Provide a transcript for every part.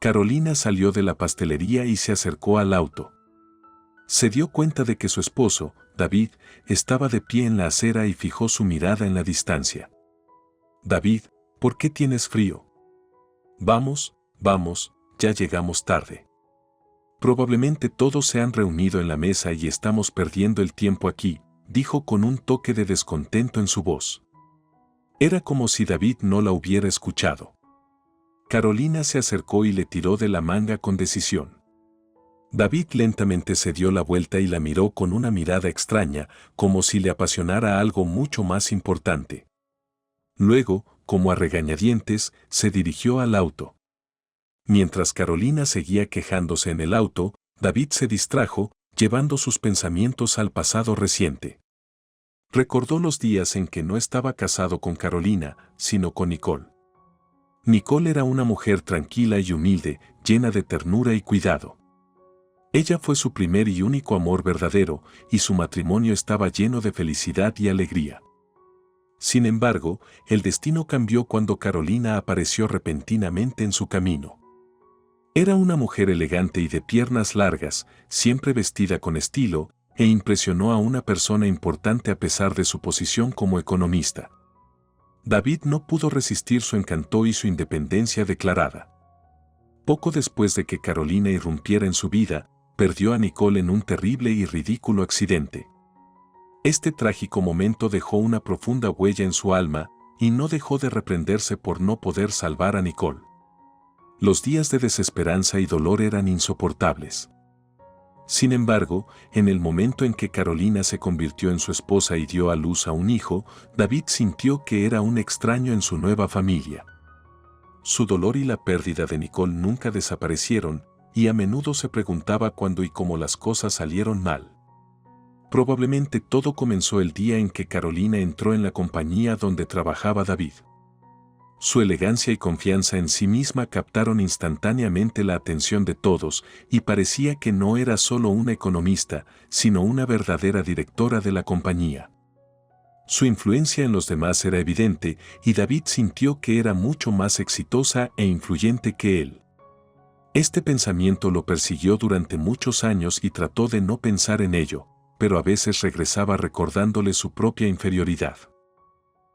Carolina salió de la pastelería y se acercó al auto. Se dio cuenta de que su esposo, David, estaba de pie en la acera y fijó su mirada en la distancia. «David, ¿por qué tienes frío?» «Vamos, vamos, ya llegamos tarde. Probablemente todos se han reunido en la mesa y estamos perdiendo el tiempo aquí», dijo con un toque de descontento en su voz. Era como si David no la hubiera escuchado. Carolina se acercó y le tiró de la manga con decisión. David lentamente se dio la vuelta y la miró con una mirada extraña, como si le apasionara algo mucho más importante. Luego, como a regañadientes, se dirigió al auto. Mientras Carolina seguía quejándose en el auto, David se distrajo, llevando sus pensamientos al pasado reciente. Recordó los días en que no estaba casado con Carolina, sino con Nicole. Nicole era una mujer tranquila y humilde, llena de ternura y cuidado. Ella fue su primer y único amor verdadero, y su matrimonio estaba lleno de felicidad y alegría. Sin embargo, el destino cambió cuando Carolina apareció repentinamente en su camino. Era una mujer elegante y de piernas largas, siempre vestida con estilo, e impresionó a una persona importante a pesar de su posición como economista. David no pudo resistir su encanto y su independencia declarada. Poco después de que Carolina irrumpiera en su vida, perdió a Nicole en un terrible y ridículo accidente. Este trágico momento dejó una profunda huella en su alma y no dejó de reprenderse por no poder salvar a Nicole. Los días de desesperanza y dolor eran insoportables. Sin embargo, en el momento en que Carolina se convirtió en su esposa y dio a luz a un hijo, David sintió que era un extraño en su nueva familia. Su dolor y la pérdida de Nicole nunca desaparecieron, y a menudo se preguntaba cuándo y cómo las cosas salieron mal. Probablemente todo comenzó el día en que Carolina entró en la compañía donde trabajaba David. Su elegancia y confianza en sí misma captaron instantáneamente la atención de todos y parecía que no era solo una economista, sino una verdadera directora de la compañía. Su influencia en los demás era evidente y David sintió que era mucho más exitosa e influyente que él. Este pensamiento lo persiguió durante muchos años y trató de no pensar en ello, pero a veces regresaba recordándole su propia inferioridad.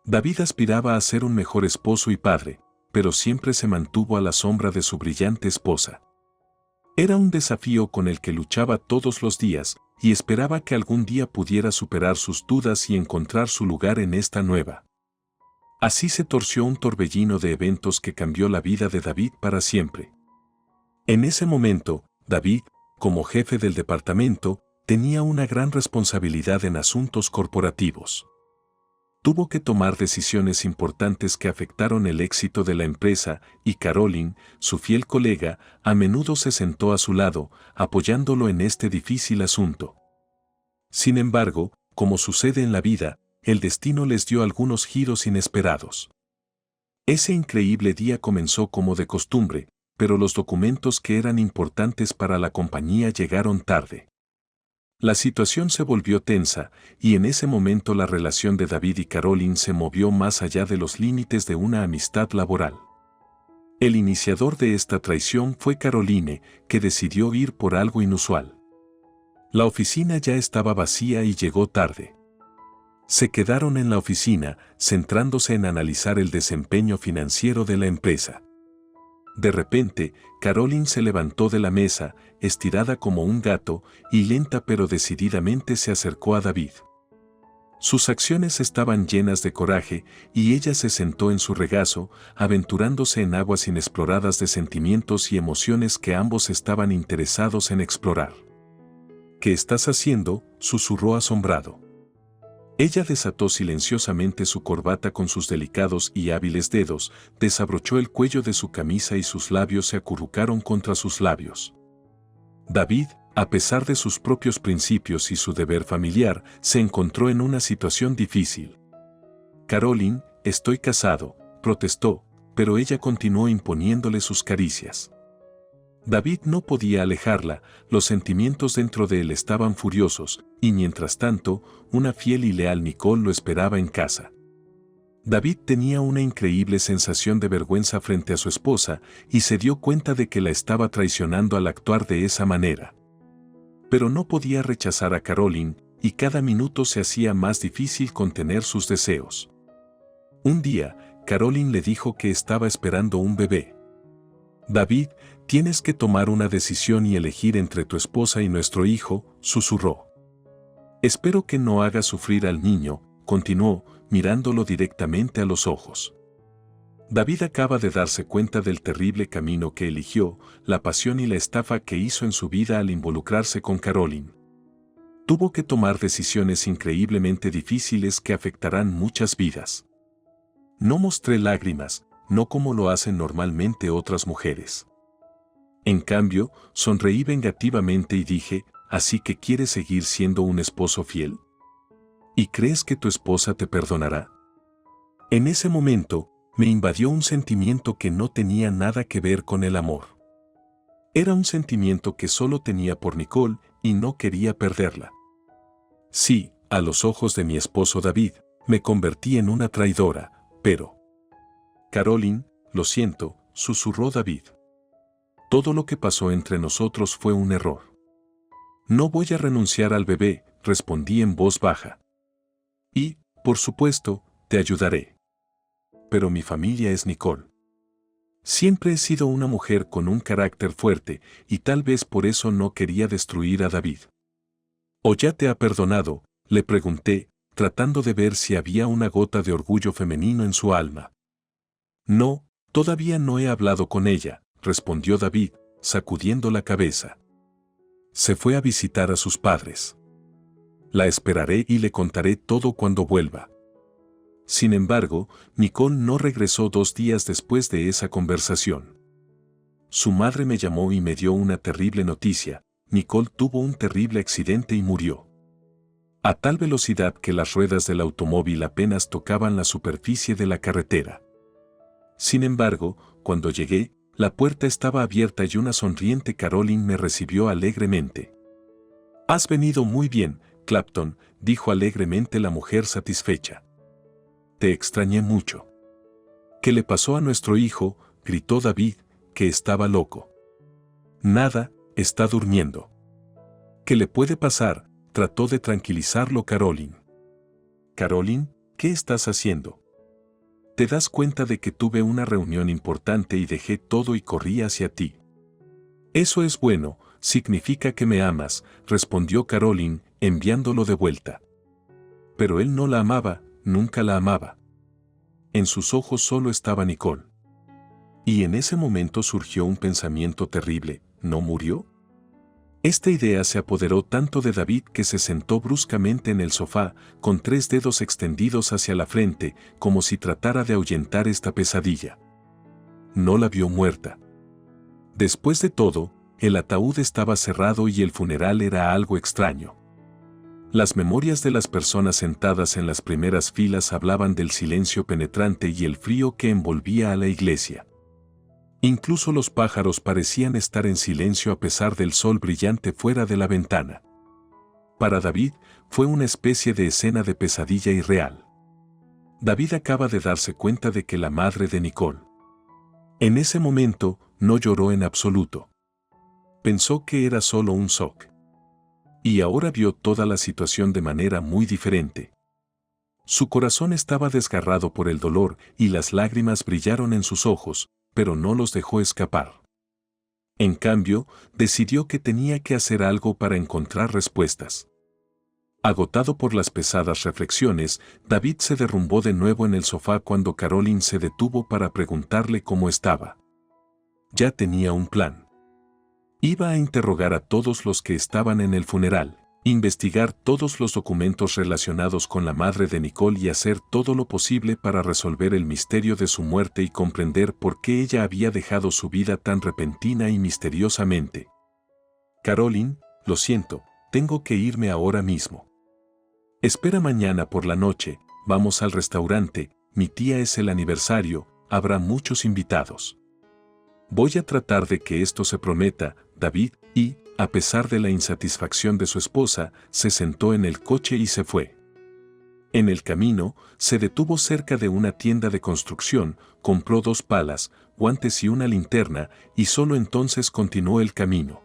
David aspiraba a ser un mejor esposo y padre, pero siempre se mantuvo a la sombra de su brillante esposa. Era un desafío con el que luchaba todos los días y esperaba que algún día pudiera superar sus dudas y encontrar su lugar en esta nueva. Así se torció un torbellino de eventos que cambió la vida de David para siempre. En ese momento, David, como jefe del departamento, tenía una gran responsabilidad en asuntos corporativos. Tuvo que tomar decisiones importantes que afectaron el éxito de la empresa y Caroline, su fiel colega, a menudo se sentó a su lado, apoyándolo en este difícil asunto. Sin embargo, como sucede en la vida, el destino les dio algunos giros inesperados. Ese increíble día comenzó como de costumbre, pero los documentos que eran importantes para la compañía llegaron tarde. La situación se volvió tensa, y en ese momento la relación de David y Caroline se movió más allá de los límites de una amistad laboral. El iniciador de esta traición fue Caroline, que decidió ir por algo inusual. La oficina ya estaba vacía y llegó tarde. Se quedaron en la oficina, centrándose en analizar el desempeño financiero de la empresa. De repente, Caroline se levantó de la mesa, estirada como un gato, y lenta pero decididamente se acercó a David. Sus acciones estaban llenas de coraje, y ella se sentó en su regazo, aventurándose en aguas inexploradas de sentimientos y emociones que ambos estaban interesados en explorar. «¿Qué estás haciendo?», susurró asombrado. Ella desató silenciosamente su corbata con sus delicados y hábiles dedos, desabrochó el cuello de su camisa y sus labios se acurrucaron contra sus labios. David, a pesar de sus propios principios y su deber familiar, se encontró en una situación difícil. «Caroline, estoy casado», protestó, pero ella continuó imponiéndole sus caricias. David no podía alejarla, los sentimientos dentro de él estaban furiosos, y mientras tanto, una fiel y leal Nicole lo esperaba en casa. David tenía una increíble sensación de vergüenza frente a su esposa y se dio cuenta de que la estaba traicionando al actuar de esa manera. Pero no podía rechazar a Caroline y cada minuto se hacía más difícil contener sus deseos. Un día, Caroline le dijo que estaba esperando un bebé. David, tienes que tomar una decisión y elegir entre tu esposa y nuestro hijo, susurró. Espero que no hagas sufrir al niño, continuó, mirándolo directamente a los ojos. David acaba de darse cuenta del terrible camino que eligió, la pasión y la estafa que hizo en su vida al involucrarse con Caroline. Tuvo que tomar decisiones increíblemente difíciles que afectarán muchas vidas. No mostré lágrimas, no como lo hacen normalmente otras mujeres. En cambio, sonreí vengativamente y dije, ¿así que quieres seguir siendo un esposo fiel? ¿Y crees que tu esposa te perdonará? En ese momento, me invadió un sentimiento que no tenía nada que ver con el amor. Era un sentimiento que solo tenía por Nicole y no quería perderla. Sí, a los ojos de mi esposo David, me convertí en una traidora, pero... Caroline, lo siento, susurró David. Todo lo que pasó entre nosotros fue un error. No voy a renunciar al bebé, respondí en voz baja. Y, por supuesto, te ayudaré. Pero mi familia es Nicole. Siempre he sido una mujer con un carácter fuerte y tal vez por eso no quería destruir a David. ¿O ya te ha perdonado?, le pregunté, tratando de ver si había una gota de orgullo femenino en su alma. No, todavía no he hablado con ella, respondió David, sacudiendo la cabeza. Se fue a visitar a sus padres. La esperaré y le contaré todo cuando vuelva. Sin embargo, Nicole no regresó 2 días después de esa conversación. Su madre me llamó y me dio una terrible noticia. Nicole tuvo un terrible accidente y murió. A tal velocidad que las ruedas del automóvil apenas tocaban la superficie de la carretera. Sin embargo, cuando llegué, la puerta estaba abierta y una sonriente Caroline me recibió alegremente. «Has venido muy bien, Clapton», dijo alegremente la mujer satisfecha. «Te extrañé mucho». «¿Qué le pasó a nuestro hijo?», gritó David, que estaba loco. «Nada, está durmiendo». «¿Qué le puede pasar?», trató de tranquilizarlo Caroline. «Caroline, ¿qué estás haciendo? ¿Te das cuenta de que tuve una reunión importante y dejé todo y corrí hacia ti?» «Eso es bueno, significa que me amas», respondió Caroline, enviándolo de vuelta. Pero él no la amaba, nunca la amaba. En sus ojos solo estaba Nicole. Y en ese momento surgió un pensamiento terrible: ¿no murió? Esta idea se apoderó tanto de David que se sentó bruscamente en el sofá, con 3 dedos extendidos hacia la frente, como si tratara de ahuyentar esta pesadilla. No la vio muerta. Después de todo, el ataúd estaba cerrado y el funeral era algo extraño. Las memorias de las personas sentadas en las primeras filas hablaban del silencio penetrante y el frío que envolvía a la iglesia. Incluso los pájaros parecían estar en silencio a pesar del sol brillante fuera de la ventana. Para David, fue una especie de escena de pesadilla irreal. David acaba de darse cuenta de que la madre de Nicole. En ese momento, no lloró en absoluto. Pensó que era solo un shock. Y ahora vio toda la situación de manera muy diferente. Su corazón estaba desgarrado por el dolor y las lágrimas brillaron en sus ojos, pero no los dejó escapar. En cambio, decidió que tenía que hacer algo para encontrar respuestas. Agotado por las pesadas reflexiones, David se derrumbó de nuevo en el sofá cuando Caroline se detuvo para preguntarle cómo estaba. Ya tenía un plan. Iba a interrogar a todos los que estaban en el funeral, investigar todos los documentos relacionados con la madre de Nicole y hacer todo lo posible para resolver el misterio de su muerte y comprender por qué ella había dejado su vida tan repentina y misteriosamente. «Caroline, lo siento, tengo que irme ahora mismo. Espera mañana por la noche, vamos al restaurante, mi tía es el aniversario, habrá muchos invitados. Voy a tratar de que esto se prometa, David», y, a pesar de la insatisfacción de su esposa, se sentó en el coche y se fue. En el camino, se detuvo cerca de una tienda de construcción, compró 2 palas, guantes y una linterna, y solo entonces continuó el camino.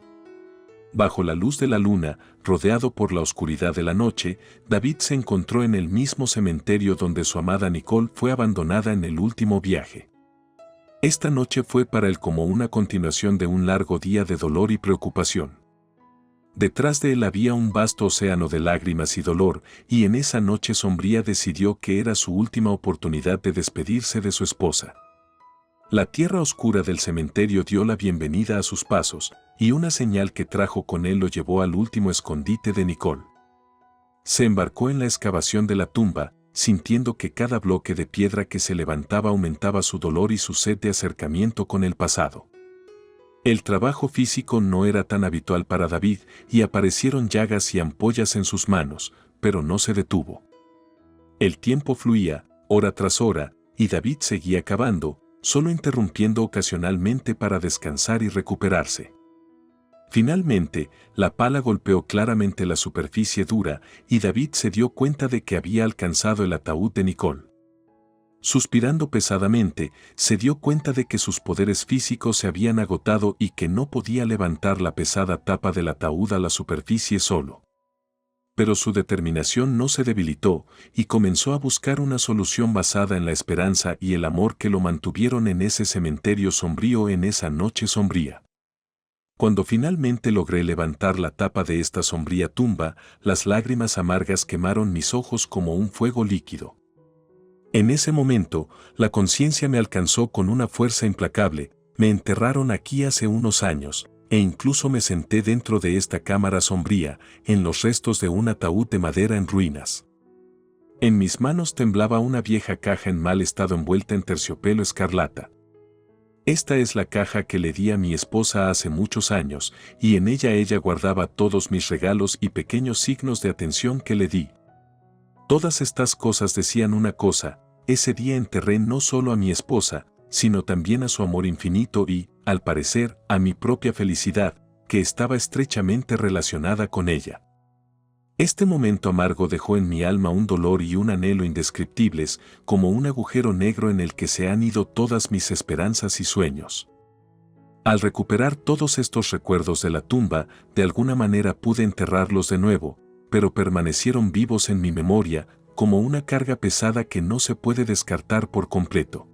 Bajo la luz de la luna, rodeado por la oscuridad de la noche, David se encontró en el mismo cementerio donde su amada Nicole fue abandonada en el último viaje. Esta noche fue para él como una continuación de un largo día de dolor y preocupación. Detrás de él había un vasto océano de lágrimas y dolor, y en esa noche sombría decidió que era su última oportunidad de despedirse de su esposa. La tierra oscura del cementerio dio la bienvenida a sus pasos, y una señal que trajo con él lo llevó al último escondite de Nicole. Se embarcó en la excavación de la tumba, sintiendo que cada bloque de piedra que se levantaba aumentaba su dolor y su sed de acercamiento con el pasado. El trabajo físico no era tan habitual para David, y aparecieron llagas y ampollas en sus manos, pero no se detuvo. El tiempo fluía, hora tras hora, y David seguía cavando, solo interrumpiendo ocasionalmente para descansar y recuperarse. Finalmente, la pala golpeó claramente la superficie dura, y David se dio cuenta de que había alcanzado el ataúd de Nicole. Suspirando pesadamente, se dio cuenta de que sus poderes físicos se habían agotado y que no podía levantar la pesada tapa del ataúd a la superficie solo. Pero su determinación no se debilitó, y comenzó a buscar una solución basada en la esperanza y el amor que lo mantuvieron en ese cementerio sombrío en esa noche sombría. Cuando finalmente logré levantar la tapa de esta sombría tumba, las lágrimas amargas quemaron mis ojos como un fuego líquido. En ese momento, la conciencia me alcanzó con una fuerza implacable. Me enterraron aquí hace unos años, e incluso me senté dentro de esta cámara sombría, en los restos de un ataúd de madera en ruinas. En mis manos temblaba una vieja caja en mal estado envuelta en terciopelo escarlata. Esta es la caja que le di a mi esposa hace muchos años, y en ella guardaba todos mis regalos y pequeños signos de atención que le di. Todas estas cosas decían una cosa: ese día enterré no solo a mi esposa, sino también a su amor infinito y, al parecer, a mi propia felicidad, que estaba estrechamente relacionada con ella. Este momento amargo dejó en mi alma un dolor y un anhelo indescriptibles, como un agujero negro en el que se han ido todas mis esperanzas y sueños. Al recuperar todos estos recuerdos de la tumba, de alguna manera pude enterrarlos de nuevo, pero permanecieron vivos en mi memoria, como una carga pesada que no se puede descartar por completo.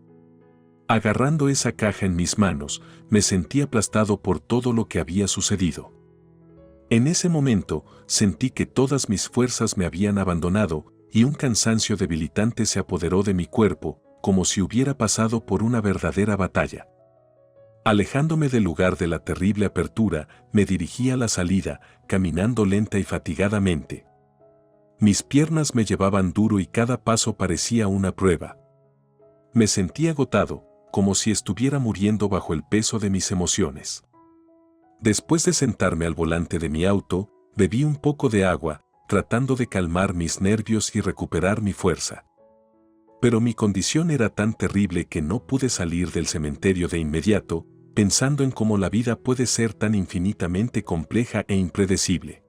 Agarrando esa caja en mis manos, me sentí aplastado por todo lo que había sucedido. En ese momento, sentí que todas mis fuerzas me habían abandonado, y un cansancio debilitante se apoderó de mi cuerpo, como si hubiera pasado por una verdadera batalla. Alejándome del lugar de la terrible apertura, me dirigí a la salida, caminando lenta y fatigadamente. Mis piernas me llevaban duro y cada paso parecía una prueba. Me sentí agotado, como si estuviera muriendo bajo el peso de mis emociones. Después de sentarme al volante de mi auto, bebí un poco de agua, tratando de calmar mis nervios y recuperar mi fuerza. Pero mi condición era tan terrible que no pude salir del cementerio de inmediato, pensando en cómo la vida puede ser tan infinitamente compleja e impredecible.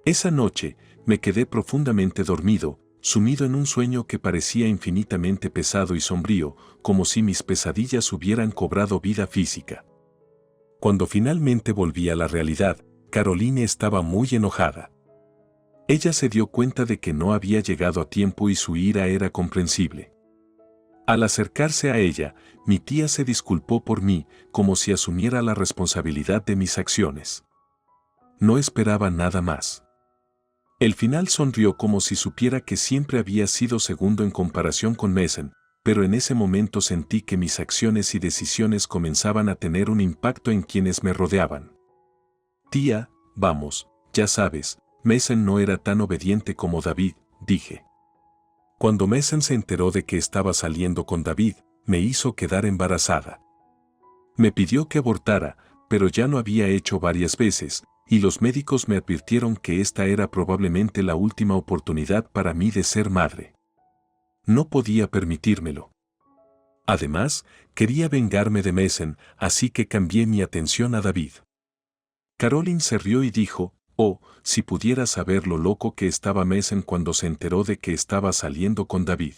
Esa noche, me quedé profundamente dormido, sumido en un sueño que parecía infinitamente pesado y sombrío, como si mis pesadillas hubieran cobrado vida física. Cuando finalmente volví a la realidad, Caroline estaba muy enojada. Ella se dio cuenta de que no había llegado a tiempo y su ira era comprensible. Al acercarse a ella, mi tía se disculpó por mí, como si asumiera la responsabilidad de mis acciones. No esperaba nada más. El final sonrió como si supiera que siempre había sido segundo en comparación con Mason, pero en ese momento sentí que mis acciones y decisiones comenzaban a tener un impacto en quienes me rodeaban. Tía, vamos, ya sabes, Mason no era tan obediente como David, dije. Cuando Mason se enteró de que estaba saliendo con David, me hizo quedar embarazada. Me pidió que abortara, pero ya lo había hecho varias veces, y los médicos me advirtieron que esta era probablemente la última oportunidad para mí de ser madre. No podía permitírmelo. Además, quería vengarme de Mason, así que cambié mi atención a David. Caroline se rió y dijo: Oh, si pudiera saber lo loco que estaba Mason cuando se enteró de que estaba saliendo con David.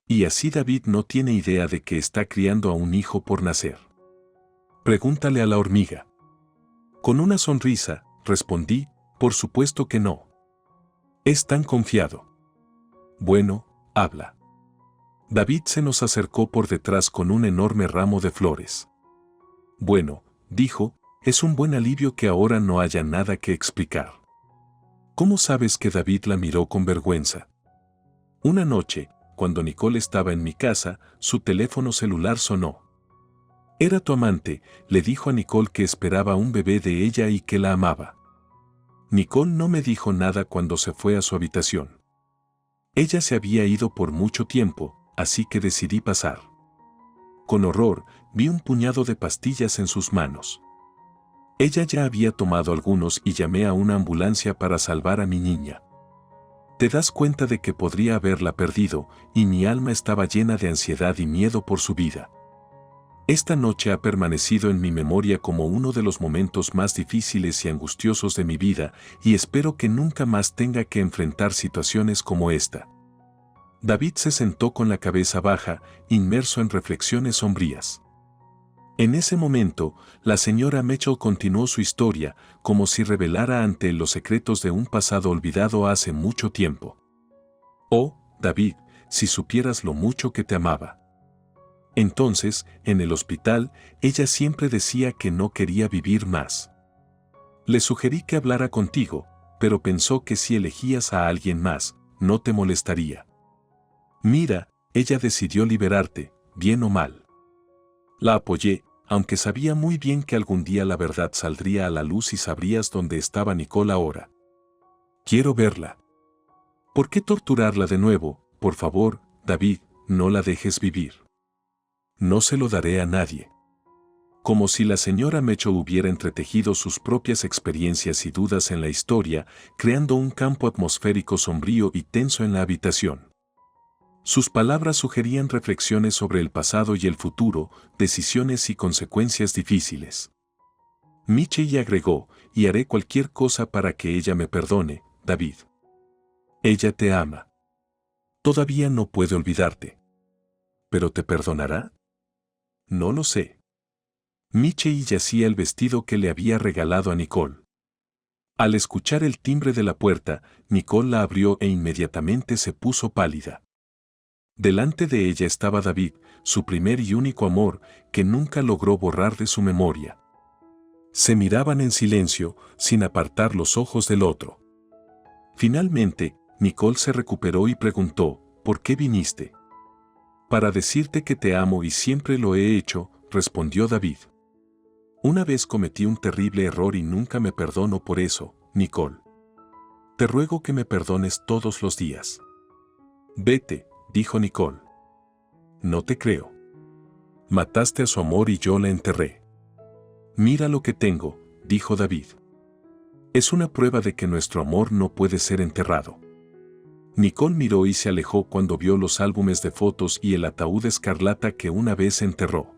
Y así David no tiene idea de que está criando a un hijo por nacer. Pregúntale a la hormiga. Con una sonrisa, respondí, por supuesto que no. Es tan confiado. Bueno, habla. David se nos acercó por detrás con un enorme ramo de flores. Bueno, dijo, es un buen alivio que ahora no haya nada que explicar. ¿Cómo sabes que David la miró con vergüenza? Una noche, cuando Nicole estaba en mi casa, su teléfono celular sonó. Era tu amante, le dijo a Nicole que esperaba un bebé de ella y que la amaba. Nicole no me dijo nada cuando se fue a su habitación. Ella se había ido por mucho tiempo, así que decidí pasar. Con horror, vi un puñado de pastillas en sus manos. Ella ya había tomado algunos y llamé a una ambulancia para salvar a mi niña. Te das cuenta de que podría haberla perdido, y mi alma estaba llena de ansiedad y miedo por su vida. Esta noche ha permanecido en mi memoria como uno de los momentos más difíciles y angustiosos de mi vida, y espero que nunca más tenga que enfrentar situaciones como esta. David se sentó con la cabeza baja, inmerso en reflexiones sombrías. En ese momento, la señora Mitchell continuó su historia, como si revelara ante él los secretos de un pasado olvidado hace mucho tiempo. Oh, David, si supieras lo mucho que te amaba. Entonces, en el hospital, ella siempre decía que no quería vivir más. Le sugerí que hablara contigo, pero pensó que si elegías a alguien más, no te molestaría. Mira, ella decidió liberarte, bien o mal. La apoyé, aunque sabía muy bien que algún día la verdad saldría a la luz y sabrías dónde estaba Nicole ahora. Quiero verla. ¿Por qué torturarla de nuevo? Por favor, David, no la dejes vivir. No se lo daré a nadie. Como si la señora Mitchell hubiera entretejido sus propias experiencias y dudas en la historia, creando un campo atmosférico sombrío y tenso en la habitación. Sus palabras sugerían reflexiones sobre el pasado y el futuro, decisiones y consecuencias difíciles. Mitchell agregó, y haré cualquier cosa para que ella me perdone, David. Ella te ama. Todavía no puede olvidarte. ¿Pero te perdonará? No lo sé. Mitchell yacía el vestido que le había regalado a Nicole. Al escuchar el timbre de la puerta, Nicole la abrió e inmediatamente se puso pálida. Delante de ella estaba David, su primer y único amor, que nunca logró borrar de su memoria. Se miraban en silencio, sin apartar los ojos del otro. Finalmente, Nicole se recuperó y preguntó, ¿por qué viniste? Para decirte que te amo y siempre lo he hecho, respondió David. Una vez cometí un terrible error y nunca me perdono por eso, Nicole. Te ruego que me perdones todos los días. Vete, dijo Nicole. No te creo. Mataste a su amor y yo la enterré. Mira lo que tengo, dijo David. Es una prueba de que nuestro amor no puede ser enterrado. Nicole miró y se alejó cuando vio los álbumes de fotos y el ataúd escarlata que una vez enterró.